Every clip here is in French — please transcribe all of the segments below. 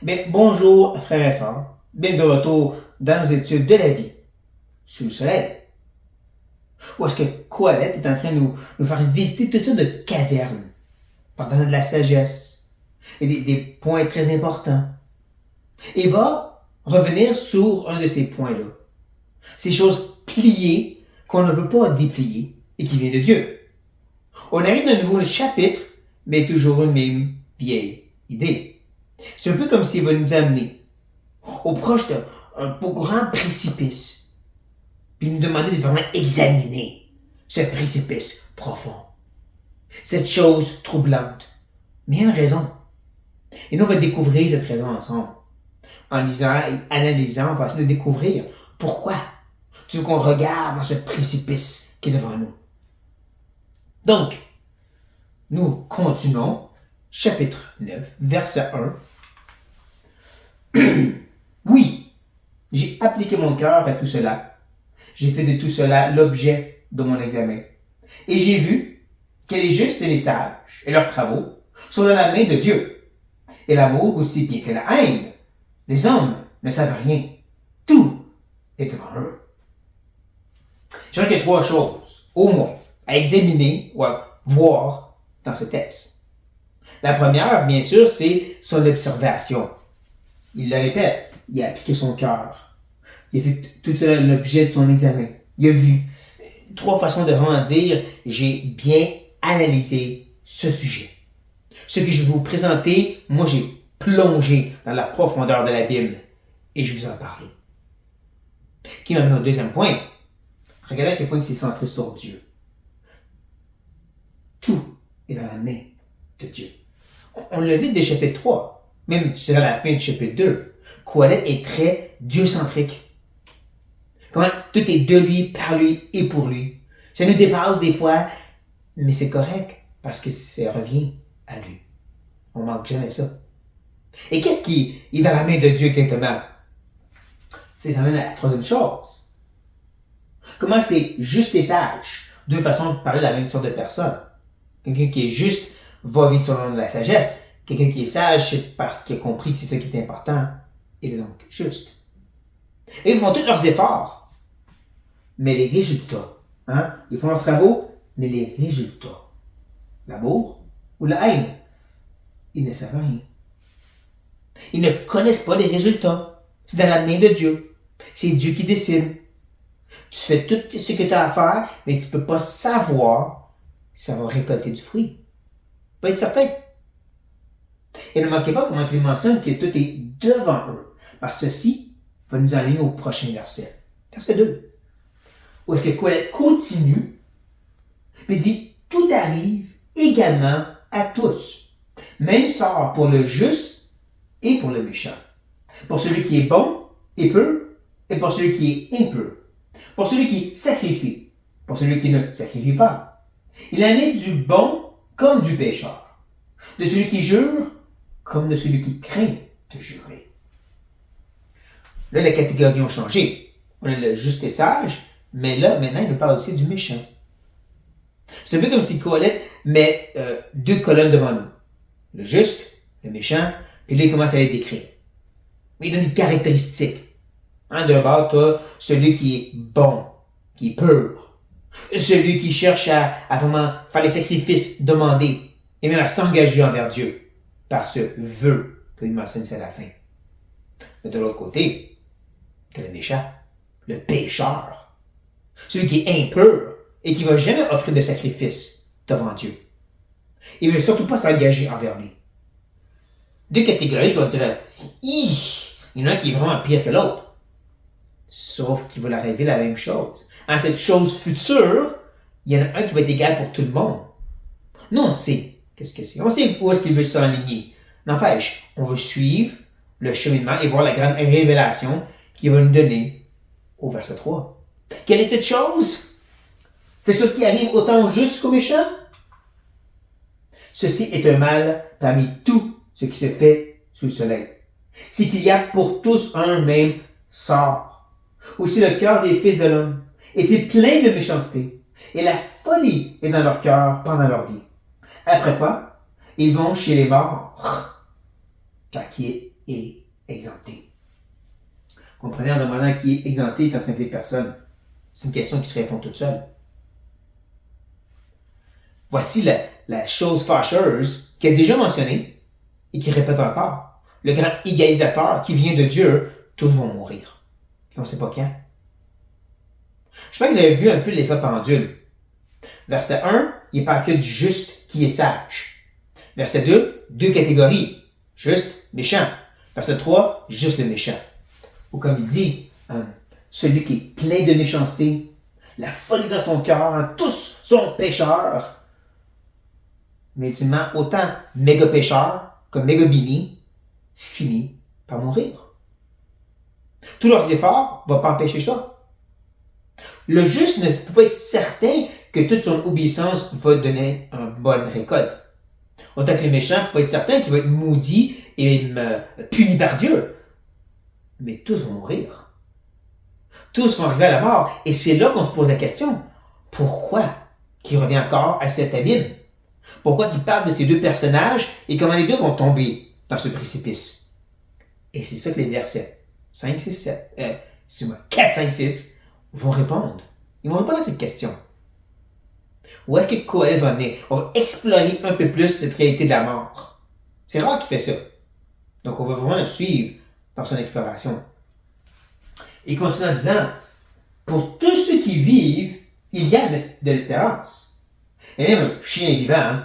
Bien, bonjour, frères et sœurs. Bien de retour dans nos études de la vie, sous le soleil. Où est-ce que Colette est en train de nous faire visiter toutes sortes de cavernes, pardon, de la sagesse, et des points très importants. Et va revenir sur un de ces points-là. Ces choses pliées qu'on ne peut pas déplier et qui viennent de Dieu. On arrive à un nouveau chapitre, mais toujours une même vieille idée. C'est un peu comme s'il va nous amener au proche d'un beau grand précipice, puis nous demander de vraiment examiner ce précipice profond, cette chose troublante. Mais il y a une raison. Et nous, on va découvrir cette raison ensemble. En lisant et analysant, on va essayer de découvrir pourquoi tu veux qu'on regarde dans ce précipice qui est devant nous. Donc, nous continuons, chapitre 9, verset 1. Oui, j'ai appliqué mon cœur à tout cela. J'ai fait de tout cela l'objet de mon examen. Et j'ai vu que les justes et les sages et leurs travaux sont dans la main de Dieu. Et l'amour aussi bien que la haine. Les hommes ne savent rien. Tout est devant eux. Je crois qu'il y a trois choses, au moins, à examiner ou à voir dans ce texte. La première, bien sûr, c'est son observation. Il le répète, il a appliqué son cœur. Il a fait tout cela l'objet de son examen. Il a vu trois façons de vraiment dire j'ai bien analysé ce sujet. Ce que je vais vous présenter, moi j'ai plongé dans la profondeur de la Bible et je vous en parler. Qui m'amène au deuxième point. Regardez à quel point il s'est centré sur Dieu. Tout est dans la main de Dieu. On l'a vu dès chapitre 3, même jusqu'à la fin du chapitre 2. Colette est très Dieu-centrique. Comment tout est de lui, par lui et pour lui. Ça nous dépasse des fois, mais c'est correct parce que ça revient à lui. On manque jamais ça. Et qu'est-ce qui est dans la main de Dieu exactement? C'est quand même la troisième chose. Comment c'est juste et sage? Deux façons de parler de la même sorte de personne. Quelqu'un qui est juste va vivre selon la sagesse. Quelqu'un qui est sage, c'est parce qu'il a compris que c'est ça qui est important. Il est donc juste. Et ils font tous leurs efforts. Mais les résultats, ils font leurs travaux, mais les résultats, l'amour ou la haine, ils ne savent rien. Ils ne connaissent pas les résultats. C'est dans la main de Dieu. C'est Dieu qui décide. Tu fais tout ce que tu as à faire, mais tu ne peux pas savoir si ça va récolter du fruit. Pas être certain. Et ne manquez pas comment il mentionne que tout est devant eux. Parce que ceci va nous amener au prochain verset. Verset 2. Où est-ce que Colette continue, mais dit, tout arrive également à tous. Même sort pour le juste et pour le méchant. Pour celui qui est bon et pur, et pour celui qui est impur. Pour celui qui sacrifie, pour celui qui ne sacrifie pas. Il en est du bon comme du pécheur. De celui qui jure comme de celui qui craint de jurer. Là, les catégories ont changé. On a le juste et sage, mais là, maintenant, il nous parle aussi du méchant. C'est un peu comme si Colette met deux colonnes devant nous. Le juste, le méchant, puis là, il commence à les décrire. Il donne des caractéristiques. D'un bord, tu as celui qui est bon, qui est pur. Celui qui cherche à vraiment faire les sacrifices demandés et même à s'engager envers Dieu par ce vœu qu'il mentionne à la fin. Mais de l'autre côté, tu as le méchant, le pécheur. Celui qui est impur et qui ne va jamais offrir de sacrifice devant Dieu. Il ne veut surtout pas s'engager envers lui. Deux catégories qui vont dire, il y en a un qui est vraiment pire que l'autre. Sauf qu'il va leur arriver la même chose. En cette chose future, il y en a un qui va être égal pour tout le monde. Nous, on sait qu'est-ce que c'est. On sait où est-ce qu'il veut s'enligner. N'empêche, on veut suivre le cheminement et voir la grande révélation qu'il va nous donner au verset 3. Quelle est cette chose? Cette chose qui arrive autant aux justes qu'aux méchants? Ceci est un mal parmi tout ce qui se fait sous le soleil. C'est qu'il y a pour tous un même sort. Aussi le cœur des fils de l'homme est-il plein de méchanceté, et la folie est dans leur cœur pendant leur vie. Après quoi, ils vont chez les morts, car qui est est exempté? Comprenez, en demandant qui est exempté, il est en train de dire personne. C'est une question qui se répond toute seule. Voici la chose fâcheuse qu'il a déjà mentionnée et qu'il répète encore. Le grand égalisateur qui vient de Dieu, tous vont mourir. Et on ne sait pas quand. Je pense que vous avez vu un peu l'effet pendule. Verset 1, il parle que du juste qui est sage. Verset 2, deux catégories. Juste, méchant. Verset 3, juste le méchant. Ou comme il dit, celui qui est plein de méchanceté, la folie dans son cœur, tous sont pécheurs. Mais ultimement, autant méga pécheur comme méga bini finit par mourir. Tous leurs efforts ne vont pas empêcher ça. Le juste ne peut pas être certain que toute son obéissance va donner une bonne récolte. Autant que le méchant ne peut pas être certain qu'il va être maudit et puni par Dieu. Mais tous vont mourir. Tous vont arriver à la mort. Et c'est là qu'on se pose la question. Pourquoi qu'il revient encore à cet abîme? Pourquoi qu'il parle de ces deux personnages et comment les deux vont tomber dans ce précipice? Et c'est ça que les versets 5, 6, 7, 4, 5, 6 vont répondre. Ils vont répondre à cette question. Où est-ce que Kohelet va venir? On va explorer un peu plus cette réalité de la mort. C'est rare qu'il fait ça. Donc on va vraiment le suivre dans son exploration. Il continue en disant, pour tous ceux qui vivent, il y a de l'espérance. Et même un chien vivant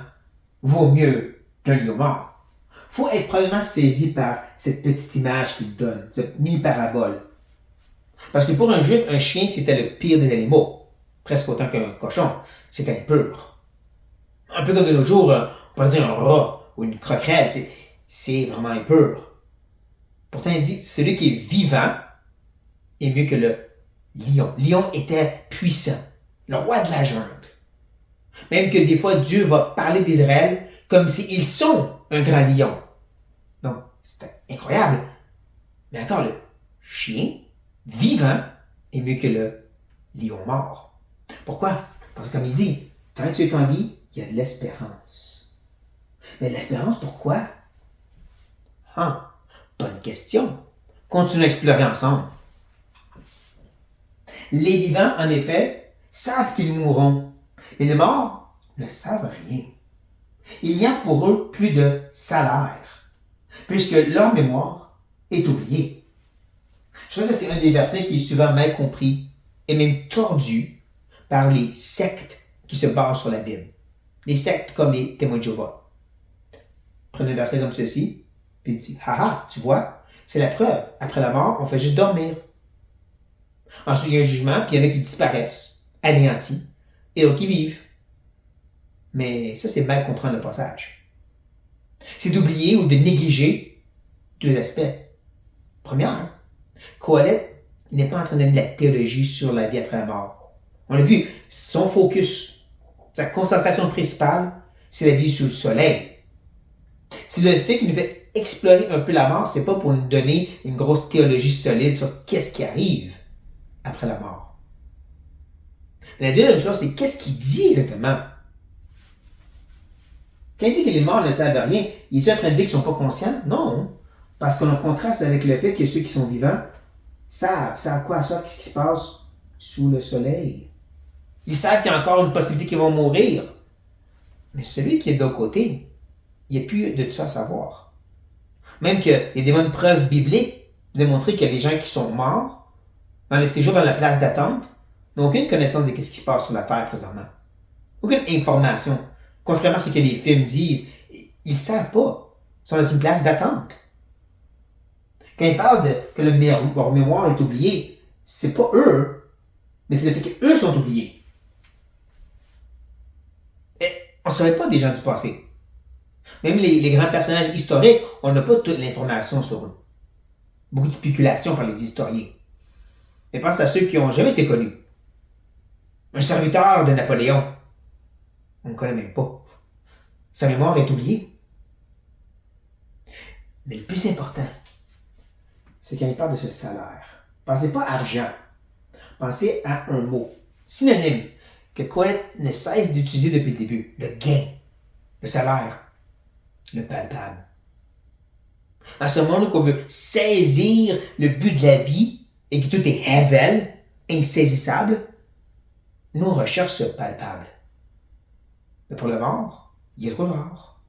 vaut mieux qu'un lion mort. Il faut être probablement saisi par cette petite image qu'il donne, cette mini-parabole. Parce que pour un juif, un chien, c'était le pire des animaux. Presque autant qu'un cochon. C'était impur. Un peu comme de nos jours, on pourrait dire un rat ou une croquette. C'est vraiment impur. Pourtant, il dit, celui qui est vivant est mieux que le lion. Lion était puissant. Le roi de la jungle. Même que des fois, Dieu va parler d'Israël comme s'ils sont un grand lion. Donc, c'était incroyable. Mais encore, le chien vivant est mieux que le lion mort. Pourquoi? Parce que comme il dit, quand tu es en vie, il y a de l'espérance. Mais l'espérance, pourquoi? Bonne question. Continuons à explorer ensemble. Les vivants, en effet, savent qu'ils mourront. Mais les morts ne savent rien. Il y a pour eux plus de salaire, puisque leur mémoire est oubliée. Je pense que c'est un des versets qui est souvent mal compris et même tordu par les sectes qui se basent sur la Bible. Les sectes comme les témoins de Jéhovah. Prenez un verset comme ceci, puis il dit, haha, tu vois, c'est la preuve. Après la mort, on fait juste dormir. Ensuite, il y a un jugement, puis il y en a qui disparaissent, anéantis, et d'autres qui vivent. Mais ça, c'est mal comprendre le passage. C'est d'oublier ou de négliger deux aspects. Première, Kohelet n'est pas en train de donner de la théologie sur la vie après la mort. On l'a vu, son focus, sa concentration principale, c'est la vie sous le soleil. C'est le fait qu'il nous fait explorer un peu la mort, c'est pas pour nous donner une grosse théologie solide sur qu'est-ce qui arrive après la mort. La deuxième chose, c'est qu'est-ce qu'il dit exactement? Quand il dit que les morts ne savent rien, il est en train de dire qu'ils ne sont pas conscients? Non. Parce qu'on a contraste avec le fait que ceux qui sont vivants savent quoi ça, qu'est-ce qui se passe sous le soleil. Ils savent qu'il y a encore une possibilité qu'ils vont mourir. Mais celui qui est de l'autre côté, il n'y a plus de tout ça à savoir. Même qu'il y a des bonnes preuves bibliques de montrer qu'il y a des gens qui sont morts dans les séjours dans la place d'attente, n'ont aucune connaissance de ce qui se passe sur la terre présentement. Aucune information. Contrairement à ce que les films disent, ils ne savent pas. Ils sont dans une place d'attente. Quand ils parlent que leur mémoire est oubliée, c'est pas eux, mais c'est le fait qu'eux sont oubliés. Et on ne se rappelle pas des gens du passé. Même les grands personnages historiques, on n'a pas toute l'information sur eux. Beaucoup de spéculations par les historiens. Et pense à ceux qui n'ont jamais été connus. Un serviteur de Napoléon, on ne connaît même pas. Sa mémoire est oubliée. Mais le plus important, c'est quand il parle de ce salaire. Pensez pas à argent. Pensez à un mot, synonyme, que Kohelet ne cesse d'utiliser depuis le début. Le gain, le salaire, le palpable. À ce moment où on veut saisir le but de la vie et que tout est hevel, insaisissable, nous on recherche ce palpable. Mais pour le mort, il est trop rare.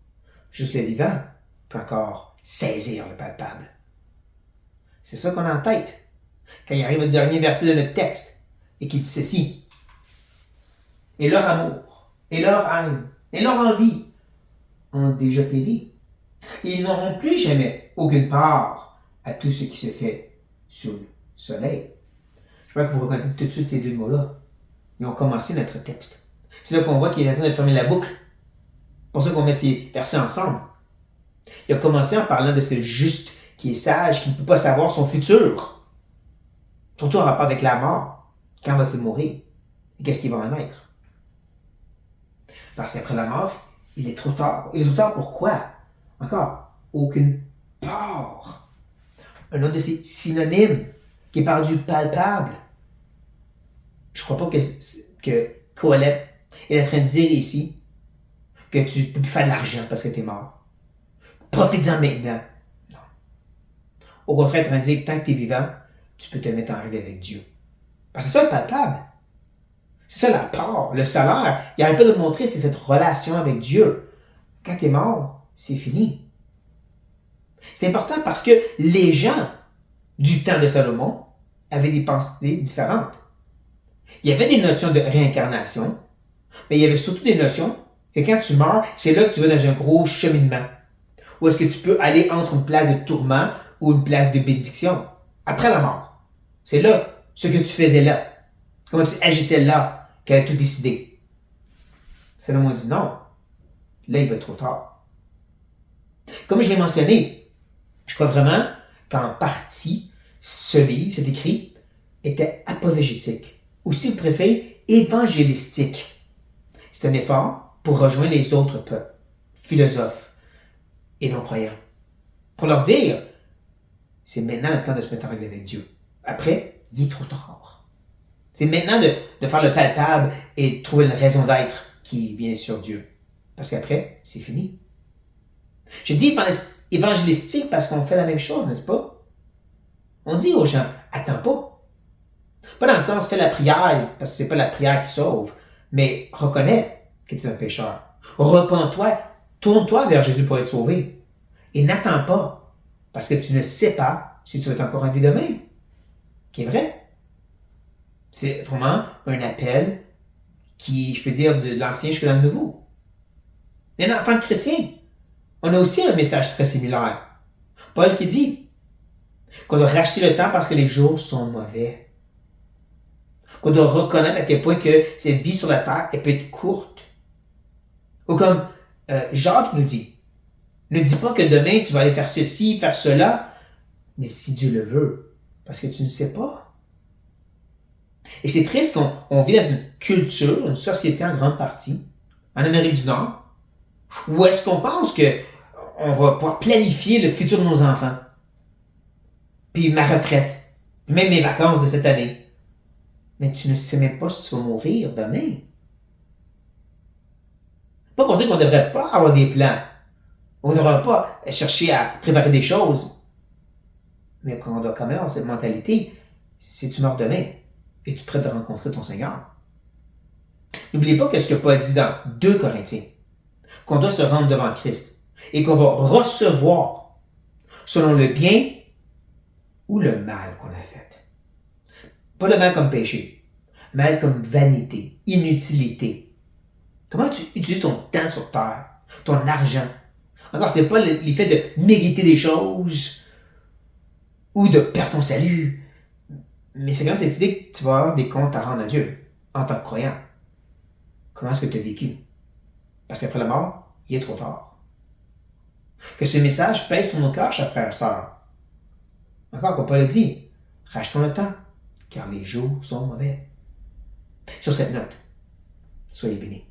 Juste le vivant peut encore saisir le palpable. C'est ça qu'on a en tête quand il arrive au dernier verset de notre texte et qui dit ceci. Et leur amour, et leur haine, et leur envie ont déjà péri. Et ils n'auront plus jamais aucune part à tout ce qui se fait sous le soleil. Je crois que vous reconnaissez tout de suite ces deux mots-là. Ils ont commencé notre texte. C'est là qu'on voit qu'il est en train de fermer la boucle. C'est pour ça qu'on met ces versets ensemble. Il a commencé en parlant de ce juste qui est sage, qui ne peut pas savoir son futur. Surtout en rapport avec la mort. Quand va-t-il mourir? Et qu'est-ce qui va en être? Parce qu'après la mort, il est trop tard. Il est trop tard pourquoi? Encore, aucune part. Un autre de ces synonymes qui parle du palpable. Je crois pas que Colette est en train de dire ici que tu peux plus faire de l'argent parce que tu es mort. Profites-en maintenant. Non. Au contraire, il est en train de dire que tant que tu es vivant, tu peux te mettre en règle avec Dieu. Parce que c'est ça le palpable. C'est ça la part, le salaire. Il n'arrête pas de montrer, c'est cette relation avec Dieu. Quand tu es mort, c'est fini. C'est important parce que les gens du temps de Salomon avaient des pensées différentes. Il y avait des notions de réincarnation, mais il y avait surtout des notions que quand tu meurs, c'est là que tu vas dans un gros cheminement. Ou est-ce que tu peux aller entre une place de tourment ou une place de bénédiction après la mort. C'est là, ce que tu faisais là, comment tu agissais là, qu'elle a tout décidé. Salomon dit non, là il va être trop tard. Comme je l'ai mentionné, je crois vraiment qu'en partie, ce livre, cet écrit, était apologétique, ou si vous préférez, évangélistique. C'est un effort pour rejoindre les autres peuples, philosophes et non-croyants, pour leur dire, c'est maintenant le temps de se mettre en règle avec Dieu. Après, il est trop tard. C'est maintenant de faire le palpable et de trouver une raison d'être qui est bien sûr Dieu. Parce qu'après, c'est fini. Je dis évangélistique parce qu'on fait la même chose, n'est-ce pas? On dit aux gens, attends pas. Pas dans le sens, fais la prière, parce que c'est pas la prière qui sauve, mais reconnais que tu es un pécheur. Repens-toi, tourne-toi vers Jésus pour être sauvé. Et n'attends pas, parce que tu ne sais pas si tu vas être encore en vie demain. Qui est vrai. C'est vraiment un appel qui, je peux dire, de l'ancien jusqu'à le nouveau. Et en tant que chrétien, on a aussi un message très similaire. Paul qui dit qu'on doit racheter le temps parce que les jours sont mauvais. Qu'on doit reconnaître à quel point que cette vie sur la terre, elle peut être courte. Ou comme Jacques nous dit, ne dis pas que demain tu vas aller faire ceci, faire cela, mais si Dieu le veut, parce que tu ne sais pas. Et c'est triste qu'on vit dans une culture, une société en grande partie, en Amérique du Nord, où est-ce qu'on pense que on va pouvoir planifier le futur de nos enfants, puis ma retraite, puis même mes vacances de cette année. Mais tu ne sais même pas si tu vas mourir demain. Pas pour dire qu'on ne devrait pas avoir des plans. On ne devrait pas chercher à préparer des choses. Mais qu'on doit quand même avoir cette mentalité, si tu meurs demain, et tu es prêt de rencontrer ton Seigneur. N'oubliez pas que ce que Paul dit dans 2 Corinthiens, qu'on doit se rendre devant Christ et qu'on va recevoir selon le bien ou le mal qu'on a fait. Pas le mal comme péché, le mal comme vanité, inutilité. Comment tu utilises ton temps sur terre, ton argent? Encore, c'est pas l'effet de mériter des choses ou de perdre ton salut. Mais c'est quand même cette idée que tu vas avoir des comptes à rendre à Dieu en tant que croyant. Comment est-ce que tu as vécu? Parce qu'après la mort, il est trop tard. Que ce message pèse sur nos cœurs, chers frères et sœurs. Encore, comme Paul a dit, rachetons le temps, car les jours sont mauvais. Sur cette note, soyez bénis.